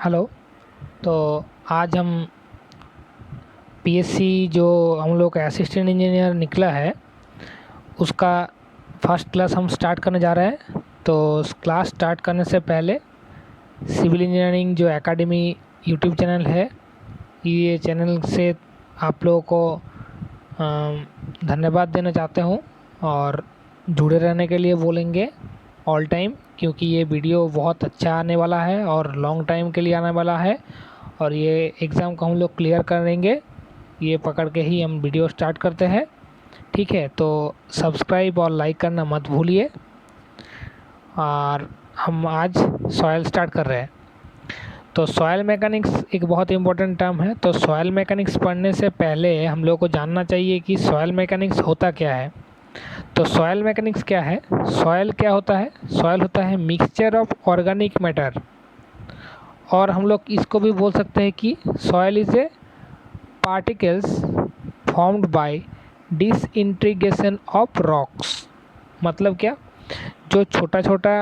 Hello. तो आज हम पीएससी जो हम लोग का असिस्टेंट इंजीनियर निकला है उसका फर्स्ट क्लास हम स्टार्ट करने जा रहे हैं। तो क्लास स्टार्ट करने से पहले सिविल इंजीनियरिंग जो एकेडमी यूट्यूब चैनल है, ये चैनल से आप लोगों को धन्यवाद देना चाहते हूँ और जुड़े रहने के लिए बोलेंगे ऑल टाइम, क्योंकि ये वीडियो बहुत अच्छा आने वाला है और लॉन्ग टाइम के लिए आने वाला है और ये एग्ज़ाम को हम लोग क्लियर करेंगे। ये पकड़ के ही हम वीडियो स्टार्ट करते हैं, ठीक है। तो सब्सक्राइब और लाइक करना मत भूलिए। और हम आज सॉइल स्टार्ट कर रहे हैं। तो सॉइल मैकेनिक्स एक बहुत इंपॉर्टेंट टर्म है। तो सॉइल मैकेनिक्स पढ़ने से पहले हम लोग को जानना चाहिए कि सॉइल मैकेनिक्स होता क्या है। तो सॉइल मैकेनिक्स क्या है? सॉइल क्या होता है? सॉइल होता है मिक्सचर ऑफ ऑर्गेनिक मैटर, और हम लोग इसको भी बोल सकते हैं कि soil is a particles formed by disintegration of rocks. मतलब क्या? जो छोटा छोटा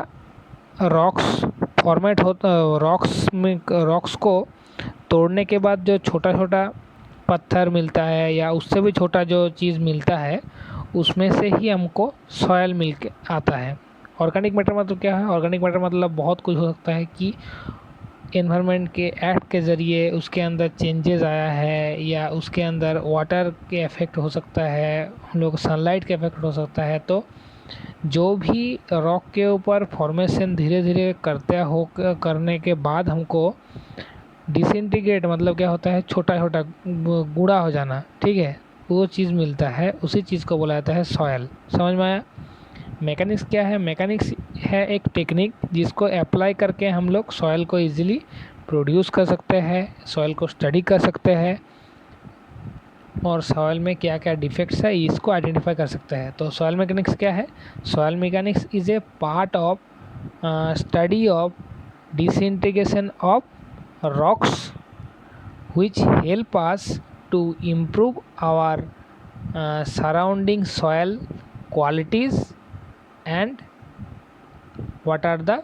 रॉक्स फॉर्मेट होता, रॉक्स को तोड़ने के बाद जो छोटा छोटा पत्थर मिलता है या उससे भी छोटा जो चीज़ मिलता है, उसमें से ही हमको सॉयल मिल के आता है। ऑर्गेनिक मैटर मतलब क्या है? ऑर्गेनिक मैटर मतलब बहुत कुछ हो सकता है कि एनवायरनमेंट के एक्ट के ज़रिए उसके अंदर चेंजेस आया है, या उसके अंदर वाटर के इफ़ेक्ट हो सकता है, हम लोग सनलाइट के इफ़ेक्ट हो सकता है। तो जो भी रॉक के ऊपर फॉर्मेशन धीरे धीरे करने के बाद हमको डिसइंटीग्रेट मतलब क्या होता है? छोटा छोटा गूढ़ा हो जाना, ठीक है, वो चीज़ मिलता है, उसी चीज़ को बोला जाता है सॉयल। समझ में आया? मैकेनिक्स क्या है? मैकेनिक्स है एक टेक्निक जिसको अप्लाई करके हम लोग सॉयल को इजीली प्रोड्यूस कर सकते हैं, सॉयल को स्टडी कर सकते हैं और सॉयल में क्या क्या डिफेक्ट्स है इसको आइडेंटिफाई कर सकते हैं। तो सॉयल मैकेनिक्स क्या है? Soil mechanics is a part of study of disintegration of rocks which help us to improve our surrounding soil qualities and what are the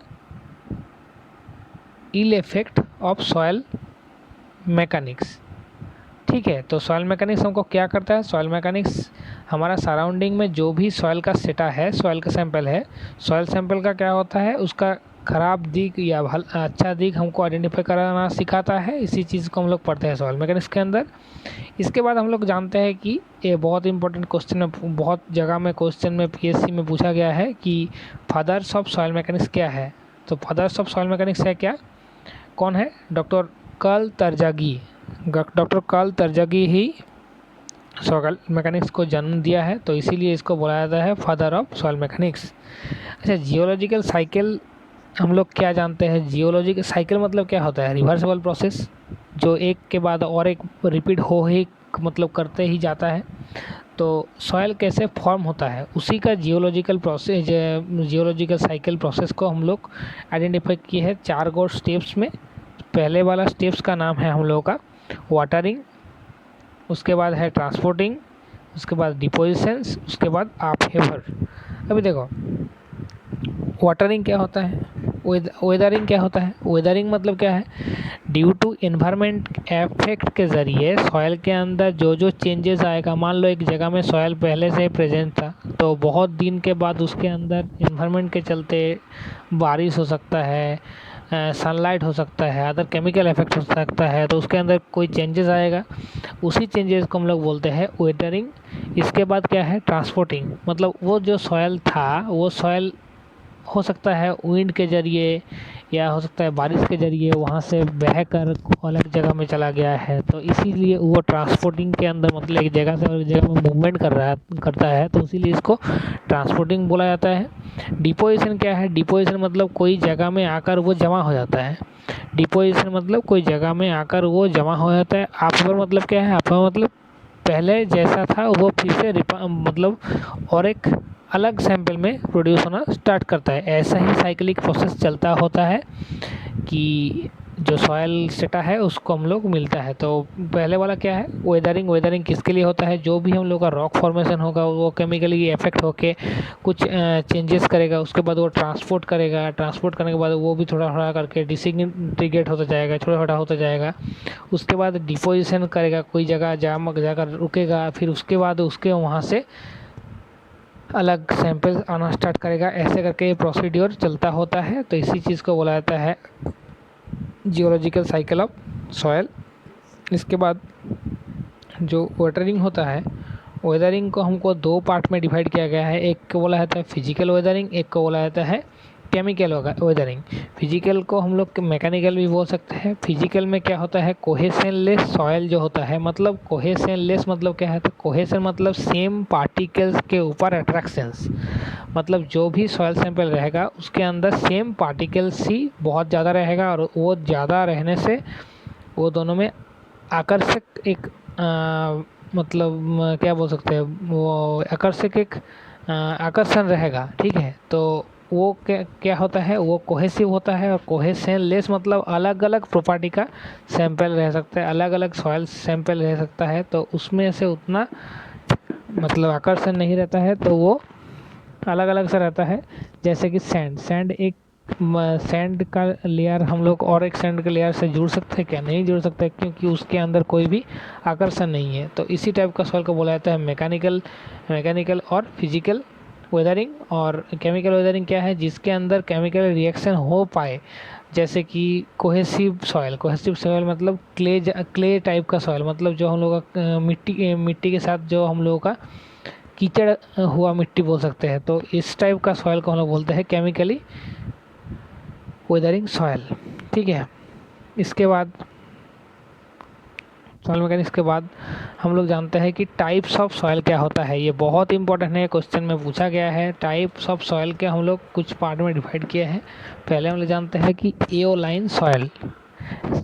ill effect of soil mechanics। ठीक है। तो soil mechanics हमको क्या करता है? Soil mechanics हमारा surrounding में जो भी सॉइल का सेटा है, सॉइल का सैंपल है, सॉइल सैंपल का क्या होता है, उसका ख़राब दिख या अच्छा दिख हमको आइडेंटिफाई कराना सिखाता है। इसी चीज़ को हम लोग पढ़ते हैं सॉइल मैकेनिक्स के अंदर। इसके बाद हम लोग जानते हैं कि ये बहुत इंपॉर्टेंट क्वेश्चन में, बहुत जगह में क्वेश्चन में पीएससी में पूछा गया है कि फादर्स ऑफ सॉइल मैकेनिक्स क्या है। तो फादर्स ऑफ सॉइल मैकेनिक्स है क्या? कौन है? Doctor Karl Terzaghi. Doctor Karl Terzaghi ही सॉइल मैकेनिक्स को जन्म दिया है, तो इसीलिए इसको बोला जाता है फादर ऑफ सॉइल मैकेनिक्स। अच्छा, जियोलॉजिकल साइकिल हम लोग क्या जानते हैं? जियोलॉजिकल साइकिल मतलब क्या होता है? रिवर्सिबल प्रोसेस, जो एक के बाद और एक रिपीट हो ही मतलब करते ही जाता है। तो सॉइल कैसे फॉर्म होता है उसी का geological process, geological cycle process को हम लोग आइडेंटिफाई किए हैं 4 गो स्टेप्स में। पहले वाला स्टेप्स का नाम है हम लोगों का वाटरिंग, उसके बाद है ट्रांसपोर्टिंग, उसके बाद डिपोजिशंस, उसके बाद अपहेवर। अभी देखो, वाटरिंग क्या होता है? वेदरिंग क्या होता है? वेदरिंग मतलब क्या है? ड्यू टू एनवायरनमेंट इफेक्ट के ज़रिए सॉइल के अंदर जो जो चेंजेस आएगा, मान लो एक जगह में सॉइल पहले से प्रेजेंट था, तो बहुत दिन के बाद उसके अंदर एनवायरनमेंट के चलते बारिश हो सकता है, सनलाइट हो सकता है, अदर केमिकल इफेक्ट हो सकता है, तो उसके अंदर कोई चेंजेस आएगा, उसी चेंजेस को हम लोग बोलते हैं वेदरिंग। इसके बाद क्या है? ट्रांसपोर्टिंग। मतलब वो जो सॉइल था, वो सॉइल हो सकता है विंड के ज़रिए या हो सकता है बारिश के ज़रिए वहाँ से बह कर अलग जगह में चला गया है, तो इसीलिए वो ट्रांसपोर्टिंग के अंदर मतलब एक जगह से और एक जगह में मूवमेंट करता है, तो इसीलिए इसको ट्रांसपोर्टिंग बोला जाता है। डिपोजिशन क्या है? डिपोजिशन मतलब कोई जगह में आकर वो जमा हो जाता है। डिपोजिशन मतलब कोई जगह में आकर वो जमा हो जाता है। अपहेवर मतलब क्या है? अपहेवर मतलब पहले जैसा था वो फिर से मतलब और एक अलग सैंपल में प्रोड्यूस होना स्टार्ट करता है। ऐसा ही साइक्लिक प्रोसेस चलता होता है कि जो सॉयल सेटा है उसको हम लोग मिलता है। तो पहले वाला क्या है, वेदरिंग। वेदरिंग किसके लिए होता है, जो भी हम लोग का रॉक फॉर्मेशन होगा वो केमिकली इफेक्ट होके कुछ चेंजेस करेगा, उसके बाद वो ट्रांसपोर्ट करेगा, ट्रांसपोर्ट करने के बाद वो भी थोड़ा थोड़ा करके डिसइंटीग्रेट होता जाएगा, छोटा छोटा होता जाएगा। उसके बाद डिपोजिशन करेगा, कोई जगह जाकर रुकेगा, फिर उसके बाद उसके वहाँ से अलग सैंपल आना स्टार्ट करेगा। ऐसे करके ये प्रोसीड्योर चलता होता है। तो इसी चीज़ को बोला जाता है जियोलॉजिकल साइकिल ऑफ सॉयल। इसके बाद जो वेदरिंग होता है, वेदरिंग को हमको दो पार्ट में डिवाइड किया गया है। एक को बोला जाता है फिजिकल वेदरिंग, एक को बोला जाता है केमिकल वेदरिंग। फिजिकल को हम लोग मैकेनिकल भी बोल सकते हैं। फिजिकल में क्या होता है, कोहेशनलेस सॉयल जो होता है, मतलब कोहेशनलेस मतलब क्या है, तो कोहेशन मतलब सेम पार्टिकल्स के ऊपर अट्रैक्शंस, मतलब जो भी सॉयल सैंपल रहेगा उसके अंदर सेम पार्टिकल्स ही बहुत ज़्यादा रहेगा, और वो ज़्यादा रहने से वो दोनों में आकर्षक एक मतलब क्या बोल सकते हैं, वो आकर्षक एक आकर्षण रहेगा। ठीक है, तो वो क्या क्या होता है, वो कोहेसिव होता है। और कोहेशनलेस मतलब अलग अलग प्रॉपर्टी का सैंपल रह सकता है, अलग अलग सॉयल सैंपल रह सकता है, तो उसमें से उतना मतलब आकर्षण नहीं रहता है, तो वो अलग अलग सा रहता है। जैसे कि सैंड, सैंड एक सैंड का लेयर हम लोग और एक सैंड के लेयर से जुड़ सकते हैं क्या, नहीं जुड़ सकते, क्योंकि उसके अंदर कोई भी आकर्षण नहीं है। तो इसी टाइप का सॉइल को बोला जाता है मैकेनिकल और फिजिकल वेदरिंग। और केमिकल वेदरिंग क्या है, जिसके अंदर केमिकल रिएक्शन हो पाए, जैसे कि कोहेसिव सॉइल मतलब क्ले टाइप का सॉइल, मतलब जो हम लोग का मिट्टी के साथ जो हम लोगों का कीचड़ हुआ मिट्टी बोल सकते हैं। तो इस टाइप का सॉइल को हम लोग बोलते हैं केमिकली वेदरिंग सॉइल। ठीक है, इसके बाद सॉइल मैकेनिक्स के बाद हम लोग जानते हैं कि टाइप्स ऑफ सॉइल क्या होता है। ये बहुत इंपॉर्टेंट है, क्वेश्चन में पूछा गया है। टाइप्स ऑफ सॉइल के हम लोग कुछ पार्ट में डिवाइड किए हैं। पहले हम लोग जानते हैं कि एओलाइन सॉइल।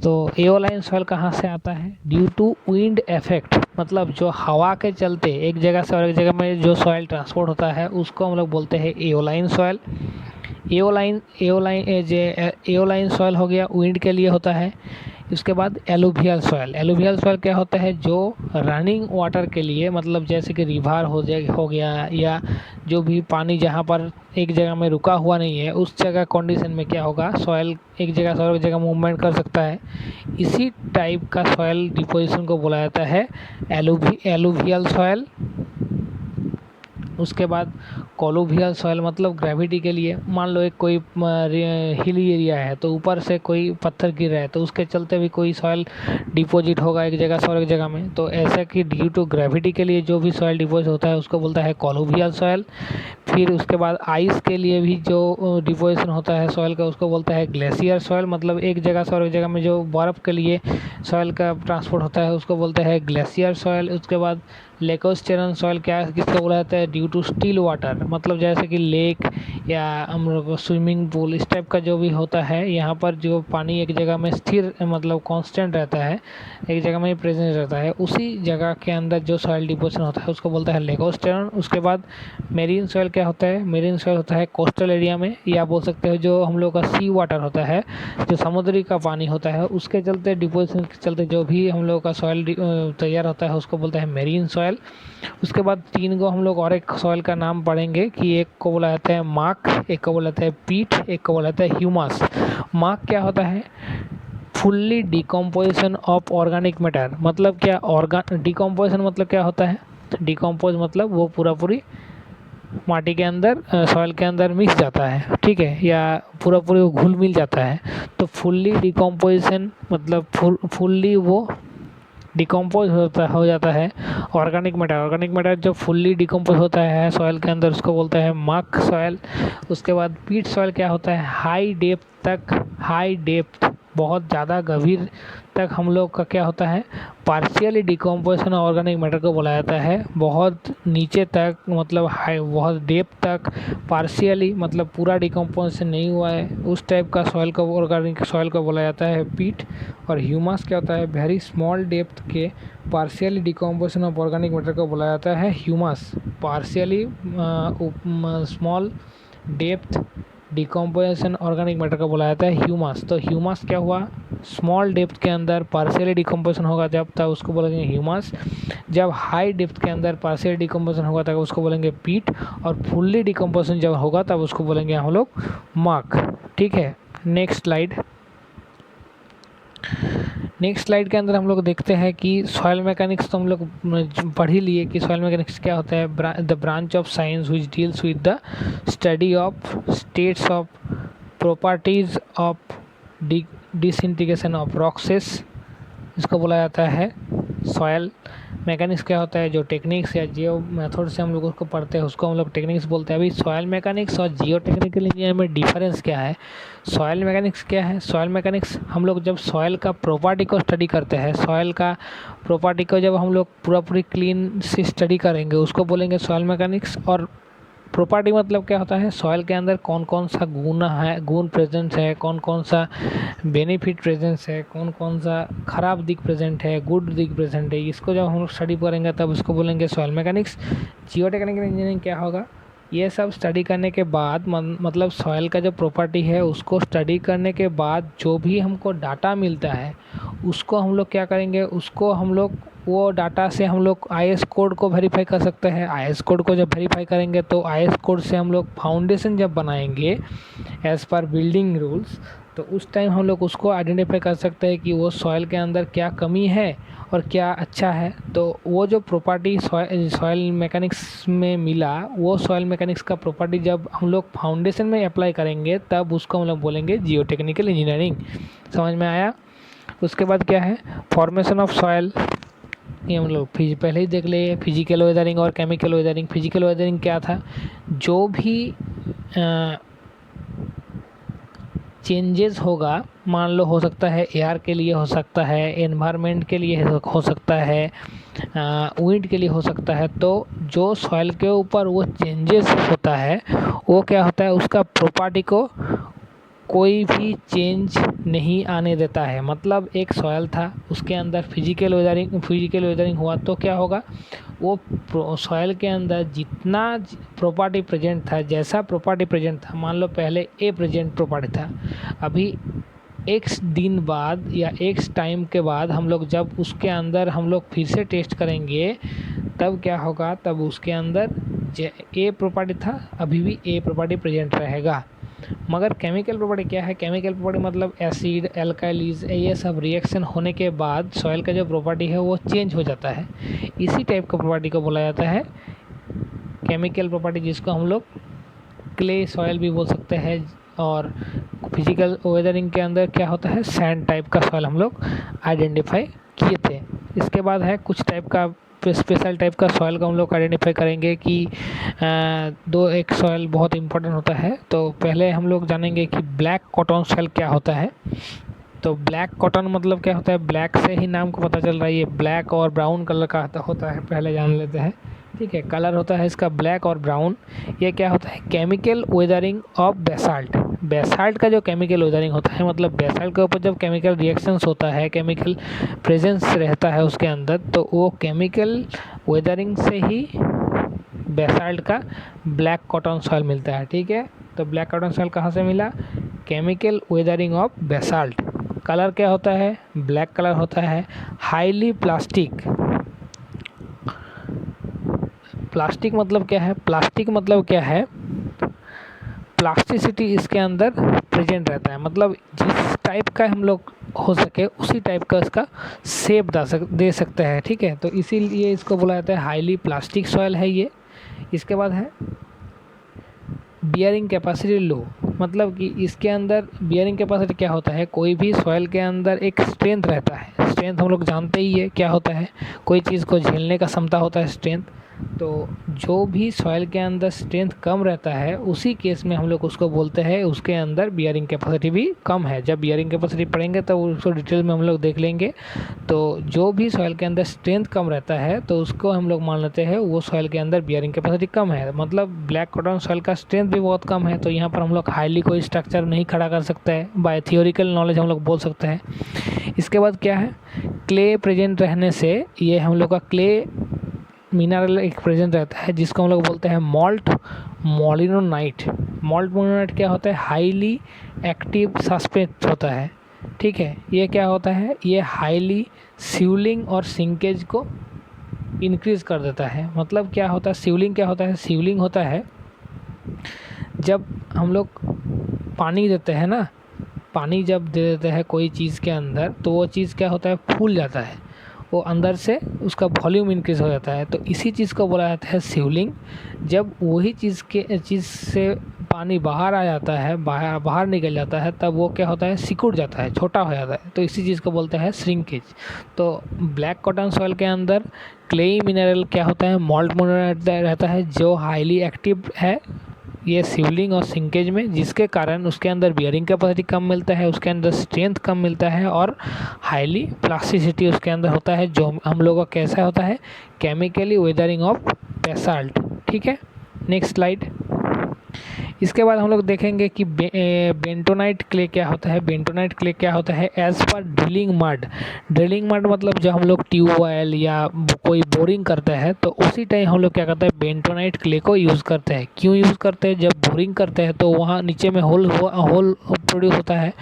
तो एओलाइन सॉइल कहाँ से आता है, ड्यू टू विंड इफेक्ट, मतलब जो हवा के चलते एक जगह से और एक जगह में जो सॉइल ट्रांसपोर्ट होता है उसको हम लोग बोलते हैं एओलाइन सॉइल। एओलाइन सॉइल हो गया, विंड के लिए होता है। उसके बाद एलुवियल सॉइल क्या होता है, जो रनिंग वाटर के लिए, मतलब जैसे कि रिवर हो गया, या जो भी पानी जहाँ पर एक जगह में रुका हुआ नहीं है, उस जगह कंडीशन में क्या होगा, सॉइल एक जगह से और एक जगह मूवमेंट कर सकता है। इसी टाइप का सॉइल डिपोजिशन को बोला जाता है एलुवियल सॉइल। उसके बाद कोलुवियल सॉइल, मतलब ग्रेविटी के लिए, मान लो एक कोई हिली एरिया है तो ऊपर से कोई पत्थर गिर रहा है तो उसके चलते भी कोई सॉइल डिपॉजिट होगा एक जगह से और एक जगह में। तो ऐसा कि ड्यू टू ग्रेविटी के लिए जो भी सॉइल डिपॉजिट होता है उसको बोलता है कोलुवियल सॉइल। फिर उसके बाद आइस के लिए भी जो डिपोजिशन होता है सॉइल का उसको बोलता है ग्लेशियर सॉइल, मतलब एक जगह से और एक जगह में जो बर्फ़ के लिए सॉइल का ट्रांसपोर्ट होता है उसको बोलते हैं ग्लेशियर सॉइल। उसके बाद लेकोस्टेरन सॉइल क्या किसको बोला जाता है, ड्यू टू स्टिल वाटर, मतलब जैसे कि लेक या हम लोग स्विमिंग पूल, इस टाइप का जो भी होता है, यहाँ पर जो पानी एक जगह में स्थिर मतलब कांस्टेंट रहता है, एक जगह में प्रेजेंट रहता है, उसी जगह के अंदर जो सॉइल डिपोजिशन होता है उसको बोलता है लेकोस्टेरन। उसके बाद मेरीन सॉइल क्या होता है, मेरीन सॉइल होता है कोस्टल एरिया में, या बोल सकते हो जो हम लोग का सी वाटर होता है, जो समुद्री का पानी होता है, उसके चलते डिपोजिशन के चलते जो भी हम लोग का सॉइल तैयार होता है उसको बोलते हैं मेरीन सॉइल। उसके बाद तीन को हम लोग और एक सॉइल का नाम पढ़ेंगे कि एक को बोला जाता है मार्क, एक को बोला जाता है पीट, एक को बोला जाता है ह्यूमस। मार्क क्या होता है, fully decomposition of organic matter, मतलब क्या डिकम्पोजिशन मतलब क्या होता है, डिकम्पोज मतलब वो पूरी माटी के अंदर सॉइल के अंदर मिक्स जाता है, ठीक है, या पूरी घुल मिल जाता है। तो फुल्ली डिकम्पोजिशन मतलब फुल्ली वो डिकम्पोज हो जाता है ऑर्गेनिक मैटर जो फुल्ली डिकम्पोज होता है सॉइल के अंदर उसको बोलते हैं मक सॉइल। उसके बाद पीट सॉइल क्या होता है, हाई डेप्थ बहुत ज़्यादा गंभीर तक हम लोग का क्या होता है, पार्शियली डिकम्पोजिशन ऑर्गेनिक मैटर को बोला जाता है। बहुत नीचे तक मतलब हाई बहुत डेप्थ तक, पार्शियली मतलब पूरा डिकम्पोजिशन नहीं हुआ है, उस टाइप का सॉइल को ऑर्गेनिक सॉइल को बोला जाता है पीट। और ह्यूमस क्या होता है, वेरी स्मॉल डेप्थ के partially decomposition of organic matter को बोला जाता है humus. Partially small depth decomposition organic matter का बोला जाता है ह्यूमस। तो ह्यूमस क्या हुआ, स्मॉल डेप्थ के अंदर पार्शियली डिकम्पोजिशन होगा जब, तब उसको बोलेंगे ह्यूमस। जब हाई डेप्थ के अंदर पार्शियली डिकम्पोजिशन होगा तब उसको बोलेंगे पीट, और फुल्ली डिकम्पोजिशन जब होगा तब उसको बोलेंगे हम लोग मक। ठीक है, नेक्स्ट स्लाइड। नेक्स्ट स्लाइड के अंदर हम लोग देखते हैं कि सॉइल मैकेनिक्स तो हम लोग पढ़ ही लिए कि सॉइल मैकेनिक्स क्या होता है। The branch of science which deals with the study of states of properties of disintegration of rocks, इसको बोला जाता है सॉइल मैकेनिक्स। क्या होता है, जो टेक्निक्स या जियो मेथड से हम लोग उसको पढ़ते हैं उसको हम लोग टेक्निक्स बोलते हैं। अभी सॉइल मैकेनिक्स और जियो टेक्निकल इंजीनियर में डिफरेंस क्या है। सॉइल मैकेनिक्स क्या है, सॉइल मैकेनिक्स हम लोग जब सॉइल का प्रॉपर्टी को स्टडी करते हैं, सॉइल का प्रॉपर्टी को जब हम लोग पूरी क्लीन से स्टडी करेंगे उसको बोलेंगे सॉइल मैकेनिक्स। और प्रॉपर्टी मतलब क्या होता है, सॉइल के अंदर कौन कौन सा गुण प्रेजेंट है, कौन कौन सा बेनिफिट प्रेजेंस है, कौन कौन सा खराब दिख प्रेजेंट है, गुड दिख प्रेजेंट है, इसको जब हम लोग स्टडी करेंगे तब उसको बोलेंगे सॉइल मैकेनिक्स। जियो टेक्निकल इंजीनियरिंग क्या होगा, ये सब स्टडी करने के बाद मतलब सॉइल का जो प्रॉपर्टी है उसको स्टडी करने के बाद जो भी हमको डाटा मिलता है उसको हम लोग क्या करेंगे, उसको हम लोग वो डाटा से हम लोग आईएस कोड को वेरीफाई कर सकते हैं। आईएस कोड को जब वेरीफाई करेंगे तो आईएस कोड से हम लोग फाउंडेशन जब बनाएंगे एज़ पर बिल्डिंग रूल्स, तो उस टाइम हम लोग उसको आइडेंटिफाई कर सकते हैं कि वो सॉइल के अंदर क्या कमी है और क्या अच्छा है। तो वो जो प्रॉपर्टी सॉइल मैकेनिक्स में मिला, वो सॉइल मैकेनिक्स का प्रॉपर्टी जब हम लोग फाउंडेशन में अप्लाई करेंगे तब उसको हम लोग बोलेंगे जियो टेक्निकल इंजीनियरिंग। समझ में आया। उसके बाद क्या है, फॉर्मेशन ऑफ सॉइल, ये हम लोग पहले ही देख लिए, फिजिकल वेदरिंग और केमिकल वेदरिंग। फिजिकल वेदरिंग क्या था, जो भी चेंजेस होगा, मान लो हो सकता है एयर के लिए, हो सकता है एनवायरनमेंट के लिए, हो सकता है विंड के लिए हो सकता है, तो जो सॉइल के ऊपर वो चेंजेस होता है वो क्या होता है, उसका प्रॉपर्टी को कोई भी चेंज नहीं आने देता है। मतलब एक सॉइल था उसके अंदर फिजिकल वेदरिंग हुआ तो क्या होगा, वो सॉइल के अंदर जितना प्रॉपर्टी प्रेजेंट था, जैसा प्रॉपर्टी प्रेजेंट था, मान लो पहले ए प्रेजेंट प्रॉपर्टी था, अभी एक्स दिन बाद या एक्स टाइम के बाद हम लोग जब उसके अंदर हम लोग फिर से टेस्ट करेंगे तब क्या होगा, तब उसके अंदर ए प्रॉपर्टी था अभी भी ए प्रॉपर्टी प्रेजेंट रहेगा। मगर केमिकल प्रॉपर्टी क्या है, केमिकल प्रॉपर्टी मतलब एसिड, एल्काइलीज, ये सब रिएक्शन होने के बाद सॉइल का जो प्रॉपर्टी है वो चेंज हो जाता है। इसी टाइप का प्रॉपर्टी को बोला जाता है केमिकल प्रॉपर्टी, जिसको हम लोग क्ले सॉइल भी बोल सकते हैं। और फिजिकल वेदरिंग के अंदर क्या होता है, सैंड टाइप का सॉइल हम लोग आइडेंटिफाई किए थे। इसके बाद है कुछ टाइप का स्पेशल टाइप का सॉइल को हम लोग आइडेंटिफाई करेंगे कि एक सॉइल बहुत इंपॉर्टेंट होता है। तो पहले हम लोग जानेंगे कि ब्लैक कॉटन सॉइल क्या होता है। तो ब्लैक कॉटन मतलब क्या होता है, ब्लैक से ही नाम को पता चल रहा है, ये ब्लैक और ब्राउन कलर का होता है, पहले जान लेते हैं। ठीक है, कलर होता है इसका ब्लैक और ब्राउन। ये क्या होता है, chemical weathering of basalt. Basalt का जो केमिकल वेदरिंग होता है, मतलब बेसाल्ट के ऊपर जब केमिकल रिएक्शंस होता है, केमिकल प्रेजेंस रहता है उसके अंदर, तो वो केमिकल वेदरिंग से ही बेसाल्ट का ब्लैक कॉटन सॉइल मिलता है। ठीक है, तो ब्लैक कॉटन सॉइल कहाँ से मिला, chemical weathering of basalt. Colour क्या होता है, ब्लैक कलर होता है। हाईली प्लास्टिक, प्लास्टिक मतलब क्या है, प्लास्टिक मतलब क्या है, प्लास्टिसिटी इसके अंदर प्रेजेंट रहता है, मतलब जिस टाइप का हम लोग हो सके उसी टाइप का इसका शेप दे सकते हैं। ठीक है, तो इसीलिए इसको बोला जाता है हाईली प्लास्टिक सॉइल है ये। इसके बाद है बियरिंग कैपेसिटी लो, मतलब कि इसके अंदर बियरिंग कैपेसिटी क्या होता है, कोई भी सॉइल के अंदर एक स्ट्रेंथ रहता है। स्ट्रेंथ हम लोग जानते ही है क्या होता है, कोई चीज़ को झेलने का क्षमता होता है स्ट्रेंथ। तो जो भी सॉइल के अंदर स्ट्रेंथ कम रहता है उसी केस में हम लोग उसको बोलते हैं उसके अंदर बियरिंग कैपेसिटी भी कम है। जब बियरिंग कैपेसिटी पढ़ेंगे तब उसको डिटेल में हम लोग देख लेंगे। तो जो भी सॉइल के अंदर स्ट्रेंथ कम रहता है तो उसको हम लोग मान लेते हैं वो सॉइल के अंदर बियरिंग कैपेसिटी कम है। मतलब ब्लैक कॉटन सॉइल का स्ट्रेंथ भी बहुत कम है, तो यहाँ पर हम लोग हाईली कोई स्ट्रक्चर नहीं खड़ा कर सकते हैं, बाय थियोरिकल नॉलेज हम लोग बोल सकते हैं। इसके बाद क्या है, क्ले प्रेजेंट रहने से, ये हम लोग का क्ले मिनरल एक प्रेजेंट रहता है जिसको हम लोग बोलते हैं मॉल्ट मोलिनोनाइट। मॉल्ट मोनोनेट क्या होता है, हाईली एक्टिव सस्पेंट होता है, ठीक है। ये क्या होता है, ये हाईली सीवलिंग और सिंकेज को इंक्रीज कर देता है। मतलब क्या होता है, सीवलिंग क्या होता है, सीवलिंग होता है जब हम लोग पानी देते हैं ना, पानी जब दे देते हैं कोई चीज़ के अंदर, तो वो चीज़ क्या होता है, फूल जाता है, वो अंदर से उसका वॉल्यूम इंक्रीज हो जाता है। तो इसी चीज़ को बोला जाता है सीवलिंग। जब वही चीज़ से पानी बाहर आ जाता है, बाहर निकल जाता है, तब वो क्या होता है, सिकुड़ जाता है, छोटा हो जाता है, तो इसी चीज़ को बोलते हैं श्रिंकेज। तो ब्लैक कॉटन सॉइल के अंदर क्लेई मिनरल क्या होता है, मॉल्ट मोनोनेट रहता है, जो हाईली एक्टिव है ये सीवलिंग और सिंकेज में, जिसके कारण उसके अंदर बियरिंग कैपेसिटी कम मिलता है, उसके अंदर स्ट्रेंथ कम मिलता है और हाईली प्लास्टिसिटी उसके अंदर होता है, जो हम लोगों का कैसा होता है, केमिकली वेदरिंग ऑफ बेसाल्ट, ठीक है। Next slide. इसके बाद हम लोग देखेंगे कि बेंटोनाइट क्ले क्या होता है। बेंटोनाइट क्ले क्या होता है, as per drilling mud. Drilling mud मतलब जब हम लोग ट्यूबवेल या कोई बोरिंग करते हैं, तो उसी टाइम हम लोग क्या करते हैं, बेंटोनाइट क्ले को यूज़ करते हैं। क्यों यूज़ करते हैं, जब बोरिंग करते हैं तो वहाँ नीचे में होल प्रोड्यूस होता है,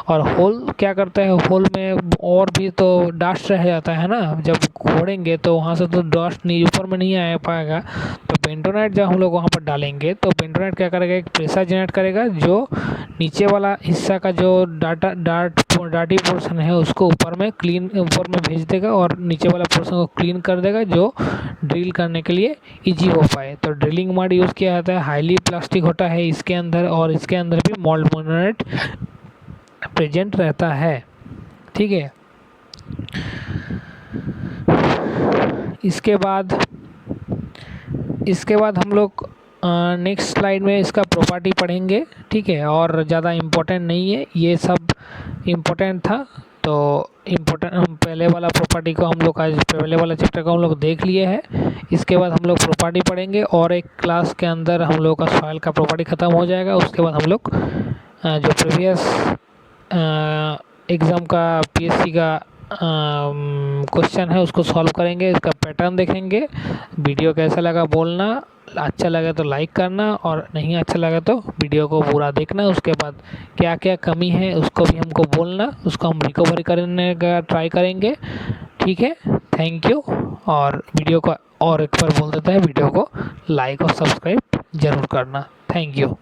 और होल क्या करता है, होल में और भी तो डस्ट रह जाता है ना, जब खोदेंगे तो वहाँ से तो डस्ट नहीं ऊपर में नहीं आ पाएगा। तो बेंटोनाइट जब हम लोग वहाँ पर डालेंगे तो बेंटोनाइट क्या करेगा, एक प्रेशर जनरेट करेगा, जो नीचे वाला हिस्सा का जो डार्टी पोर्शन है उसको ऊपर में भेज देगा, और नीचे वाला पोर्शन को क्लीन कर देगा, जो ड्रिल करने के लिए इजी हो पाए। तो ड्रिलिंग मड यूज़ किया जाता है, हाईली प्लास्टिक होता है इसके अंदर, और इसके अंदर भी मॉल्ट मोनोनेट प्रेजेंट रहता है, ठीक है। इसके बाद हम लोग नेक्स्ट स्लाइड में इसका प्रॉपर्टी पढ़ेंगे, ठीक है, और ज़्यादा इम्पोर्टेंट नहीं है, ये सब इम्पोर्टेंट था। तो इम्पोर्टेंट हम पहले वाला प्रॉपर्टी को हम लोग आज पहले वाला चैप्टर को हम लोग देख लिए हैं। इसके बाद हम लोग प्रॉपर्टी पढ़ेंगे, और एक क्लास के अंदर हम लोग का सॉइल का प्रॉपर्टी ख़त्म हो जाएगा। उसके बाद हम लोग जो प्रीवियस एग्ज़ाम का पीएससी का क्वेश्चन है उसको सॉल्व करेंगे, इसका पैटर्न देखेंगे। वीडियो कैसा लगा बोलना, अच्छा लगा तो लाइक करना, और नहीं अच्छा लगा तो वीडियो को पूरा देखना। उसके बाद क्या क्या कमी है उसको भी हमको बोलना, उसको हम रिकवरी करने का ट्राई करेंगे, ठीक है। Thank you. और वीडियो को और एक बार बोल देता है, वीडियो को लाइक और सब्सक्राइब ज़रूर करना। Thank you.